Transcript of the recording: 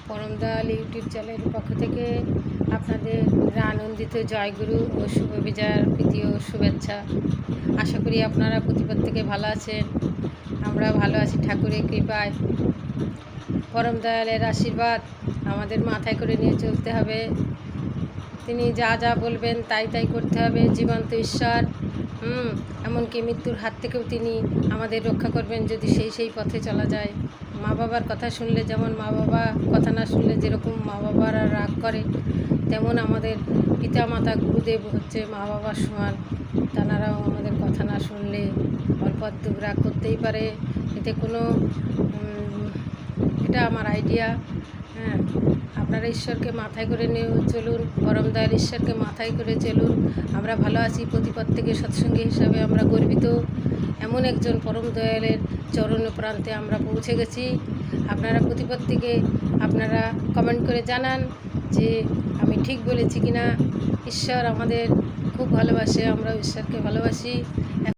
পরম দয়াল ইউটিউব চ্যানেলের পক্ষ থেকে আপনাদের আনন্দিত জয়গুরু ও শুভ বিজয়ার প্রীতি ও শুভেচ্ছা। আশা করি আপনারা প্রত্যেকে ভালো আছেন। আমরা ভালো আছি ঠাকুরের কৃপায়। পরম দয়ালের আশীর্বাদ আমাদের মাথায় করে নিয়ে চলতে হবে। তিনি যা যা বলবেন তাই তাই করতে হবে। জীবন্ত ঈশ্বর, এমনকি মৃত্যুর হাত থেকেও তিনি আমাদের রক্ষা করবেন যদি সেই পথে চলা যায়। মা বাবার কথা শুনলে যেমন, মা বাবা কথা না শুনলে যেরকম মা বাবারা রাগ করে, তেমন আমাদের পিতা মাতা গুরুদেব হচ্ছে মা বাবার সমান। তানারাও আমাদের কথা না শুনলে অল্প আধটু রাগ করতেই পারে। এতে কোনো এটা আমার আইডিয়া। আপনারা ঈশ্বরকে মাথায় করে নিয়ে চলুন, পরম দয়াল ঈশ্বরকে মাথায় করে চলুন। আমরা ভালো আছি, প্রত্যেকে সৎসঙ্গী হিসাবে আমরা গর্বিত। এমন একজন পরম দয়ালের চরণ প্রান্তে আমরা পৌঁছে গেছি। আপনারা প্রত্যেকে আপনারা কমেন্ট করে জানান যে আমি ঠিক বলেছি কিনা। ঈশ্বর আমাদের খুব ভালোবাসে, আমরাও ঈশ্বরকে ভালোবাসি।